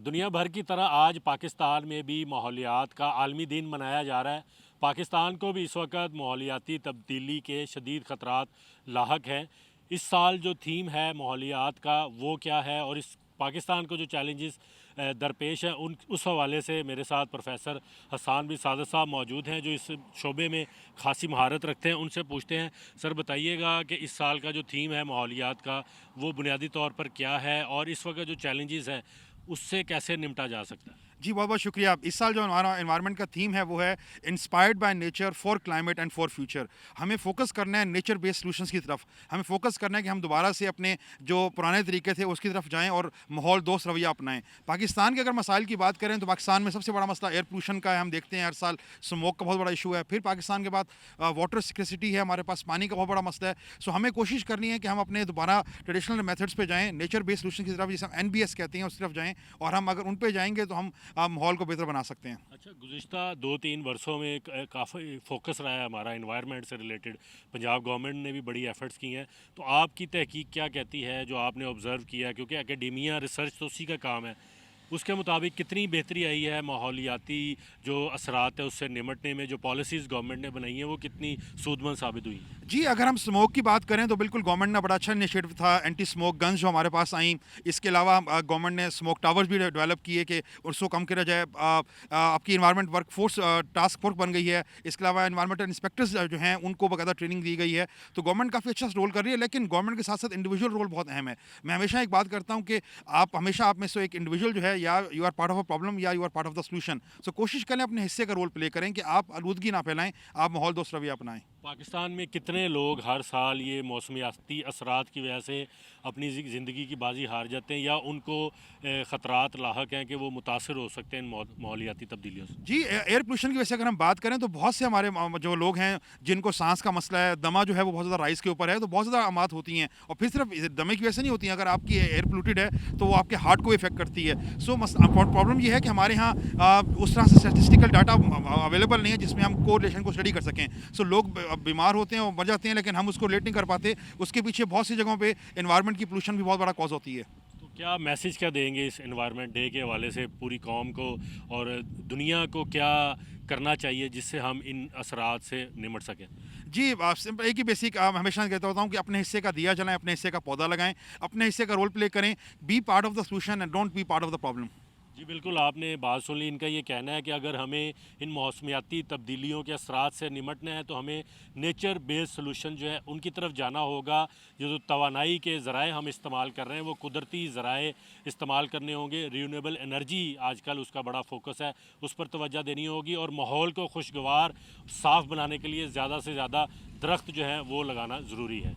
दुनिया भर की तरह आज पाकिस्तान में भी माहौलियात का आलमी दिन मनाया जा रहा है। पाकिस्तान को भी इस वक्त माहौलियाती तब्दीली के शदीद ख़तरात लाहक हैं। इस साल जो थीम है माहौलियात का वो क्या है और इस पाकिस्तान को जो चैलेंजेस दरपेश हैं उन उस हवाले से मेरे साथ प्रोफेसर हसन बिन सादत साहब मौजूद हैं जो इस शोबे में खासी महारत रखते हैं। उनसे पूछते हैं, सर बताइएगा कि इस साल का जो थीम है माहौलियात का वो बुनियादी तौर पर क्या है और इस वक्त जो चैलेंजेस हैं उससे कैसे निपटा जा सकता है। जी, बहुत बहुत शुक्रिया। इस साल जो हमारा एनवायरनमेंट का थीम है वो है inspired by nature for climate and for future. हमें फोकस करना है नेचर बेस्ड सॉल्यूशंस की तरफ। हमें फोकस करना है कि हम दोबारा से अपने जो पुराने तरीके थे उसकी तरफ जाएं और माहौल दोस्त रवैया अपनाएं। पाकिस्तान के अगर मसाइल की बात करें तो पाकिस्तान में सबसे बड़ा मसला एयर पोल्यूशन का है। हम देखते हैं हर साल स्मोक का बहुत बड़ा इशू है। फिर पाकिस्तान के बाद वाटर सिक्योरिटी है, हमारे पास पानी का बहुत बड़ा मसला है। सो हमें कोशिश करनी है कि हम अपने दोबारा ट्रेडिशनल मेथड्स पे जाएँ, नेचर बेस्ड सॉल्यूशन की तरफ, जिसे हम NBS कहते हैं, उस तरफ जाएँ। और हम अगर उन पे जाएंगे तो हम माहौल को बेहतर बना सकते हैं। अच्छा, गुज़िश्ता 2-3 वर्षों में काफ़ी फोकस रहा है हमारा एनवायरनमेंट से रिलेटेड। पंजाब गवर्नमेंट ने भी बड़ी एफर्ट्स की हैं, तो आपकी तहकीक क्या कहती है जो आपने ऑब्ज़र्व किया है, क्योंकि एकेडेमिया रिसर्च तो उसी का काम है, उसके मुताबिक कितनी बेहतरी आई है माहौलियाती जो असरात है उससे निमटने में, जो पॉलिसीज़ गवर्नमेंट ने बनाई हैं वो कितनी सूदमंद साबित हुई? जी, अगर हम स्मोक की बात करें तो बिल्कुल गवर्नमेंट ने बड़ा अच्छा इनिशिएटिव था, एंटी स्मोक गन्स जो हमारे पास आई। इसके अलावा गवर्नमेंट ने स्मोक टावर्स भी डेवलप किए कि उसको कम किया जाए। आपकी environment work force task force बन गई है। इसके अलावा इन्वायरमेंटल इंस्पेक्टर्स जो हैं उनको बाकायदा ट्रेनिंग दी गई है। तो गवर्नमेंट काफ़ी अच्छा रोल कर रही है, लेकिन गवर्नमेंट के साथ साथ इंडिविजुअल रोल बहुत अहम है। मैं हमेशा एक बात करता हूँ कि आप में से एक इंडिविजुअल जो है, या you are part of a problem या you are part of the solution. So कोशिश करें अपने हिस्से का रोल प्ले करें कि आप आलूदगी ना फैलाएं, आप माहौल दोस्त रवैया अपनाएं। पाकिस्तान में कितने लोग हर साल ये मौसमियाती असरात की वजह से अपनी ज़िंदगी की बाजी हार जाते हैं या उनको ख़तरात लाहक हैं कि वो मुतासर हो सकते हैं इन माहौलियाती तब्दीलियों से? जी, एयर पोल्यूशन की वजह से अगर हम बात करें तो बहुत से हमारे जो लोग हैं जिनको सांस का मसला है, दमा जो है वो बहुत ज़्यादा राइस के ऊपर है, तो बहुत ज़्यादा अमात होती हैं। और फिर सिर्फ दमे की वजह से नहीं होती हैं, अगर आपकी एयर पोल्यूटेड है तो वो आपके हार्ट को इफेक्ट करती है। सो प्रॉब्लम ये है कि हमारे यहाँ उस तरह से स्टैटिस्टिकल डाटा अवेलेबल नहीं है जिसमें हम कोरिलेशन को स्टडी कर सकें। सो लोग बीमार होते हैं और मर जाते हैं, लेकिन हम उसको रिलेट नहीं कर पाते। उसके पीछे बहुत सी जगहों पे एनवायरनमेंट की पोल्यूशन भी बहुत बड़ा कॉज होती है। तो क्या मैसेज क्या देंगे इस एनवायरनमेंट डे के हवाले से पूरी कौम को, और दुनिया को क्या करना चाहिए जिससे हम इन असरात से निमट सकें? जी, सिंपल एक ही बेसिक हमेशा कहता होता हूँ कि अपने हिस्से का दिया जलाएं, अपने हिस्से का पौधा लगाएं, अपने हिस्से का रोल प्ले करें। Be part of the solution and don't be part of the problem. जी बिल्कुल, आपने बात सुन ली। इनका ये कहना है कि अगर हमें इन मौसमियाती तब्दीलियों के असरात से निमटना है तो हमें नेचर बेस्ड सॉल्यूशन जो है उनकी तरफ जाना होगा। जो तवानाई के ज़राए हम इस्तेमाल कर रहे हैं वो कुदरती ज़राए इस्तेमाल करने होंगे। रिन्यूएबल एनर्जी आजकल उसका बड़ा फोकस है, उस पर तवज्जो देनी होगी और माहौल को खुशगवार साफ़ बनाने के लिए ज़्यादा से ज़्यादा दरख्त जो हैं वो लगाना ज़रूरी है।